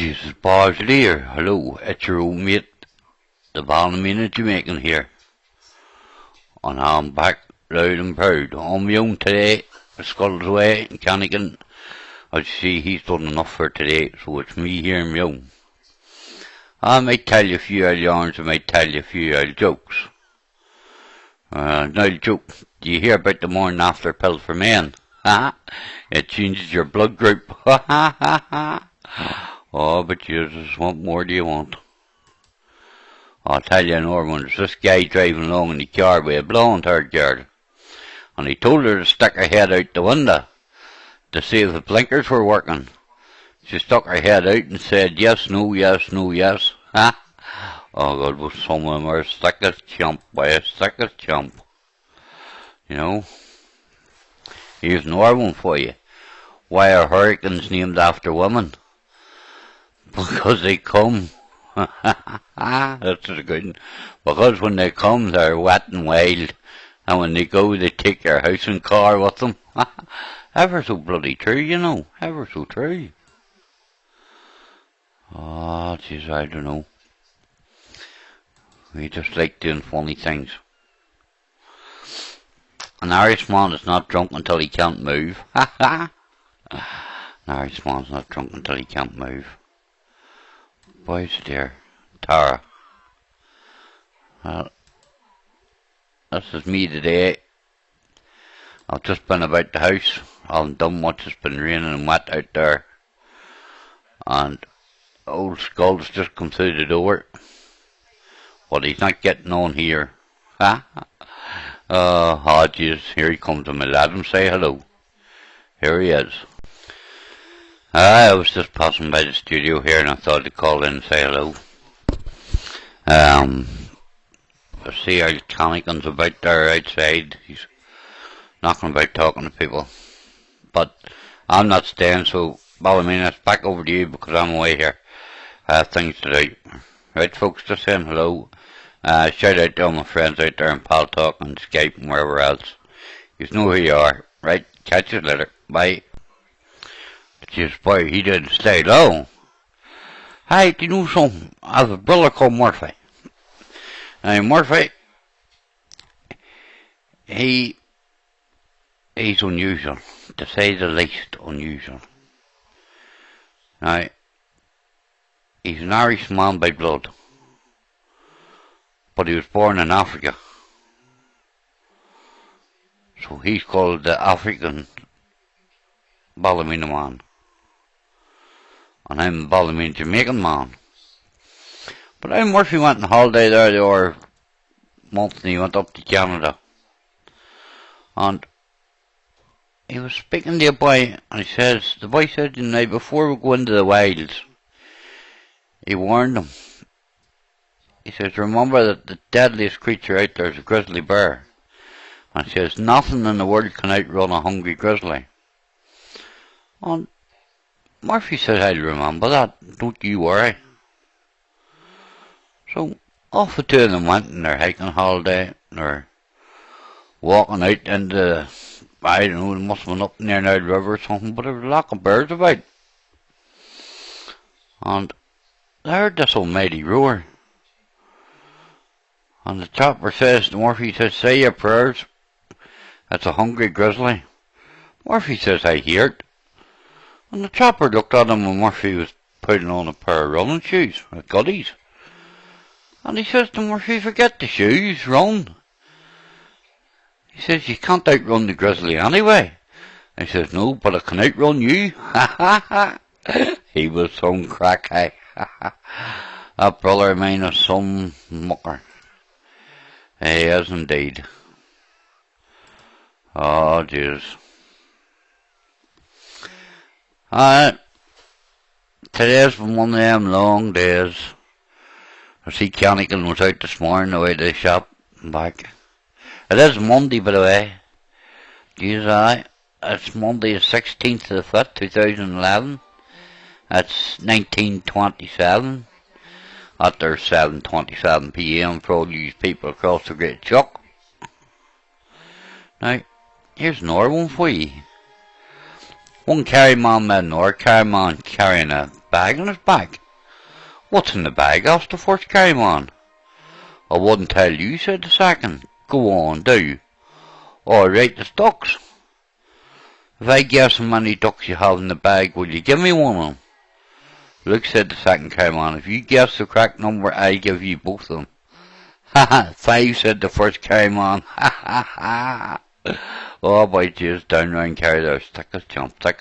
Jesus, boss dear, hello, it's your old mate, the Ballymena Jamaican here. And I'm back loud and proud. On my own today, Scull's away in Cannigan. As you see, he's done enough for today, so it's me here on my own. I might tell you a few old yarns, I might tell you a few old jokes. Now joke, do you hear about the morning after pill for men? It changes your blood group. Oh, but Jesus, what more do you want? I'll tell you another one. There's this guy driving along in the car with a blonde haired girl, and he told her to stick her head out the window to see if the blinkers were working. She stuck her head out and said, yes, no, yes, no, yes. Oh God, was some of them are thick as chump, by as thick as chump. You know? Here's another one for you. Why are hurricanes named after women? Because they come. That's a good one. Because when they come, they're wet and wild. And when they go, they take your house and car with them. Ever so bloody true, you know. Ever so true. Oh, jeez, I don't know. We just like doing funny things. An Irishman is not drunk until he can't move. An Irishman's not drunk until he can't move. Boys dear, Tara. This is me today. I've just been about the house. I haven't done much. It's been raining and wet out there. And old Skull's just come through the door. But he's not getting on here. Oh jeez, here he comes. And let him say hello. Here he is. I was just passing by the studio here and I thought I'd call in and say hello. I see our Cannigan's about there outside. He's knocking about talking to people. But I'm not staying, so Ballymena, it's back over to you because I'm away here. I have things to do. Right folks, just saying hello. Shout out to all my friends out there in Pal Talk and Skype and wherever else. You know who you are. Right, catch you later. Bye. Just boy, he didn't stay long. Hey, do you know something? I have a brother called Murphy. Now Murphy, he's unusual, to say the least unusual. Now, he's an Irishman by blood, but he was born in Africa. So he's called the African Ballymena man. And I'm a Ballymena Jamaican man. But I Murphy went on holiday there the other month and he went up to Canada. And he was speaking to a boy and he says, the boy said, you know, before we go into the wilds, he warned him. He says, remember that the deadliest creature out there is a grizzly bear. And he says, nothing in the world can outrun a hungry grizzly. And Murphy said, I'll remember that, don't you worry. So off the two of them went on their hiking holiday, and they're walking out into, I don't know, it must have been up near the river or something, but there was a lot of birds about. And they heard this almighty roar. And the chopper says to Murphy, says, say your prayers. That's a hungry grizzly. Murphy says, I hear it. And the chopper looked at him when Murphy was putting on a pair of running shoes, or guddies. And he says to Murphy, forget the shoes, run. He says, you can't outrun the grizzly anyway. He says, no, but I can outrun you. He was some crack, hey. That brother of mine is some mucker. He is indeed. Oh, Jesus. Today's been one of them long days. I see Cannigan was out this morning away to the shop and back. It is Monday, by the way. Jeez, it's Monday the 16th of the 5th, 2011. That's 1927. After 7:27 PM for all you people across the Great Chuck. Now, here's another one for you. One carryman met another carryman carrying a bag on his back. What's in the bag? Asked the first carryman. I wouldn't tell you, said the second. Go on, do. All right, it's ducks. If I guess how many ducks you have in the bag, will you give me one of them? Look, said the second carryman, if you guess the correct number, I give you both of them. Ha ha, 5, said the first carryman. Ha ha ha. Oh, boy, Jesus, down round carry there, thick as chump, I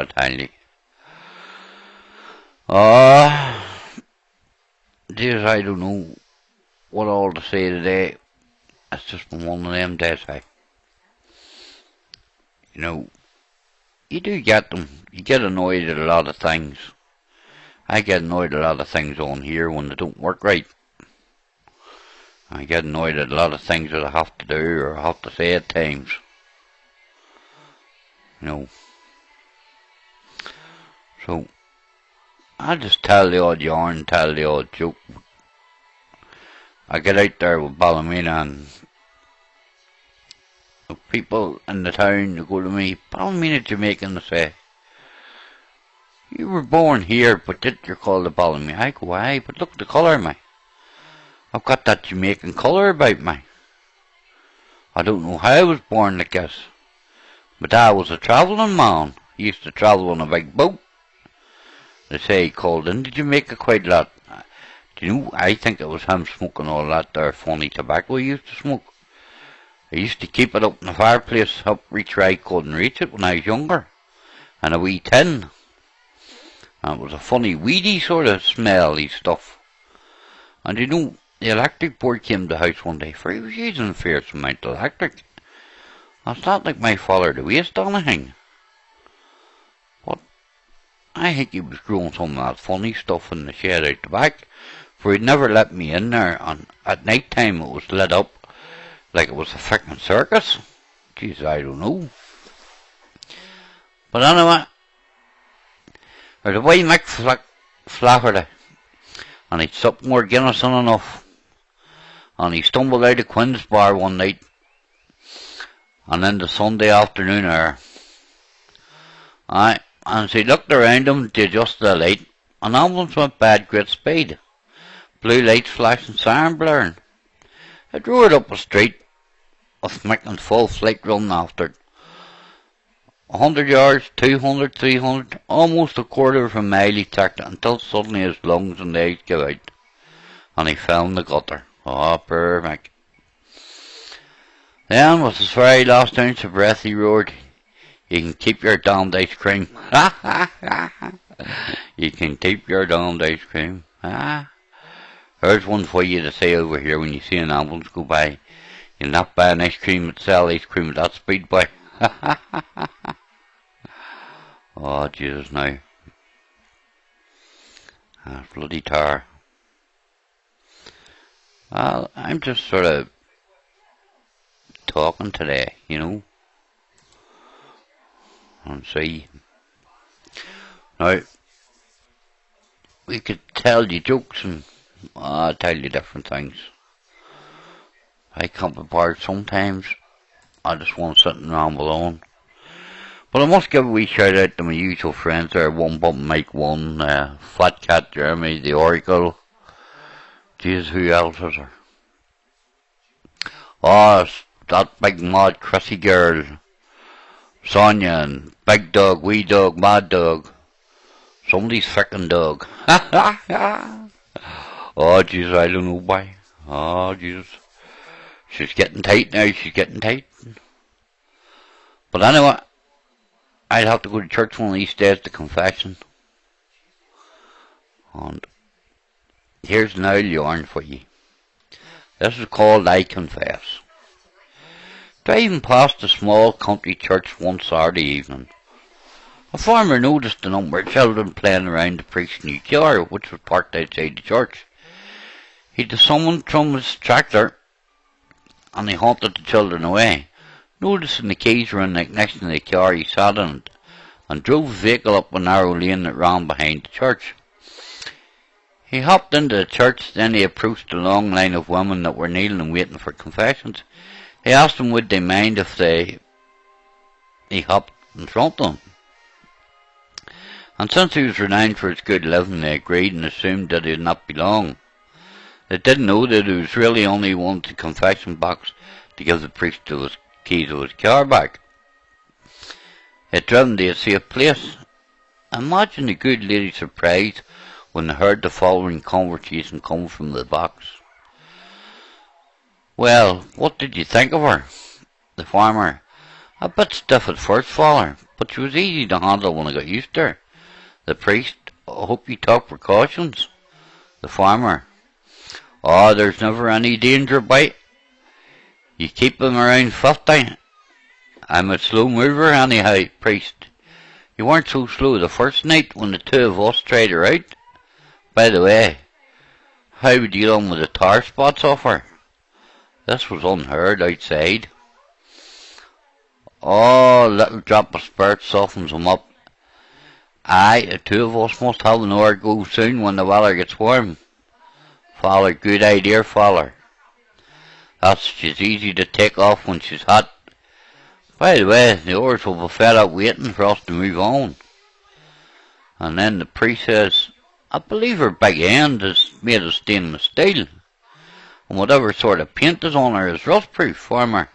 tell you. Jesus, I don't know what all to say today. It's just been one of them days, You know, you do get them. You get annoyed at a lot of things. I get annoyed at a lot of things on here when they don't work right. I get annoyed at a lot of things that I have to do or have to say at times. You know. So, I just tell the odd yarn, tell the odd joke. I get out there with Ballymena and the people in the town, they go to me, Ballymena, Jamaican, they say, you were born here, but yet you're called a Ballymena. I go, aye, but look at the colour of me. I've got that Jamaican colour about me. I don't know how I was born like this. My dad was a travelling man. He used to travel on a big boat. They say he called into Jamaica quite a lot. Do you know, I think it was him smoking all that there funny tobacco he used to smoke. I used to keep it up in the fireplace, up reach where I couldn't reach it when I was younger. And a wee tin. And it was a funny weedy sort of smelly stuff. And you know, the electric board came to the house one day, for he was using a fierce amount of electric. It's not like my father to waste anything. But I think he was growing some of that funny stuff in the shed out the back, for he'd never let me in there, and at night time it was lit up like it was a frickin' circus. Jeez, I don't know. But anyway, there's a wee Mick Flaherty, and he'd sucked more Guinness than enough. And he stumbled out of Quinn's bar one night, and in the Sunday afternoon air. Aye, and as he looked around him to adjust the light, an ambulance went by at great speed. Blue lights flashing, siren blaring. It roared up a street, with Mick in full flight running after it. 100 yards, 200, 300, almost a quarter of a mile he took it, until suddenly his lungs and legs gave out, and he fell in the gutter. Oh, poor Mick. Then, with his very last ounce of breath, he roared, you can keep your damned ice cream. Ha ha ha. You can keep your damned ice cream. Ah. There's one for you to say over here when you see an ambulance go by. You'll not buy an ice cream and sell ice cream at that speed, boy. Ha ha ha. Oh, Jesus, now. Ah, bloody tar. Well, I'm just sort of talking today, you know. And see. Now, we could tell you jokes and tell you different things. I can't be bothered sometimes. I just want to sit and ramble on. But I must give a wee shout out to my usual friends there. One Bump Mike 1, Fat Cat Jeremy, the Oracle. Jesus, who else is there? Oh, that big mad Chrissy girl. Sonia and Big Dog, Wee Dog, Mad Dog. Somebody's frickin' dog. Oh, Jesus, I don't know why. Oh, Jesus. She's getting tight now, she's getting tight. But anyway, I'll have to go to church one of these days to confession. And here's an old yarn for you. This is called I Confess. Driving past a small country church one Saturday evening, a farmer noticed a number of children playing around the priest's new car, which was parked outside the church. He had summoned from his tractor, and he hunted the children away. Noticing the keys were in the ignition of the car, he sat in it, and drove the vehicle up a narrow lane that ran behind the church. He hopped into the church, then he approached a long line of women that were kneeling and waiting for confessions. He asked them would they mind if he hopped in front of them. And since he was renowned for his good living, they agreed and assumed that he'd not be long. They didn't know that he was really only one to the confession box to give the priest his keys to his car back. It driven to a safe place. Imagine the good lady's surprise when they heard the following conversation come from the box. "Well, what did you think of her?" The farmer. "A bit stiff at first, father, but she was easy to handle when I got used to her." The priest. "I hope you took precautions." The farmer. "Oh, there's never any danger by. You keep them around 50. I'm a slow mover anyhow." Priest. "You weren't so slow the first night when the two of us tried her out. By the way, how would you get on with the tar spots off her?" This was unheard outside. "Oh, a little drop of spirit softens them up. Aye, the two of us must have an hour go soon when the weather gets warm." Father. "Good idea, father. She's easy to take off when she's hot. By the way, the oars will be fed up waiting for us to move on." And then the priest says, "I believe her big end is made of stainless steel, and whatever sort of paint is on her is rust-proof." Farmer.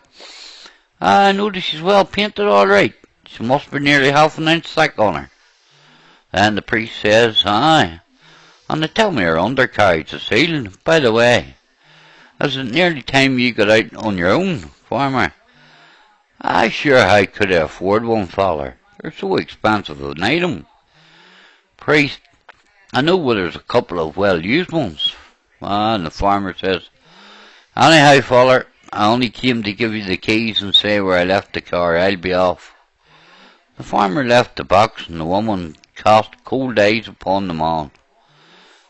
"I notice she's well painted all right. She must be nearly half an inch thick on her." Then the priest says, "Aye, and they tell me her undercarriage is sealed. By the way, is it nearly time you got out on your own?" Farmer. "I sure how could I afford one, father? They're so expensive an item." Priest. "I know where there's a couple of well-used ones." And the farmer says, "Anyhow, father, I only came to give you the keys and say where I left the car. I'll be off." The farmer left the box, and the woman cast cold eyes upon the man,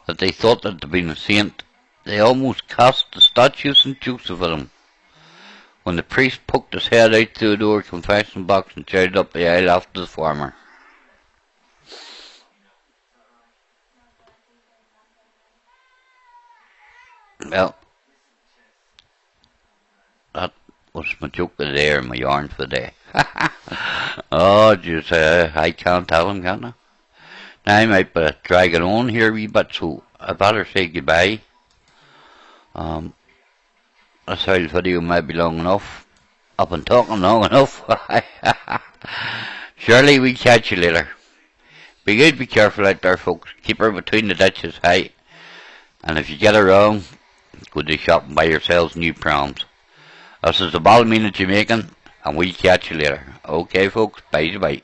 that they thought that had been a saint. They almost cast the statue of St. Joseph at him. When the priest poked his head out through the door confession box and shouted up the aisle after the farmer. Well, that was my joke of the day, or my yarn for the day. Oh, just, I can't tell him, can I? Now I might be dragging on here a wee bit, so I better say goodbye. This whole video might be long enough. I've been talking long enough. Surely we'll catch you later. Be good, be careful out there, folks. Keep her between the ditches, hey? And if you get her wrong, go to the shop and buy yourselves new prawns. This is the Ballymena Jamaican, and we'll catch you later. Okay, folks, bye-bye.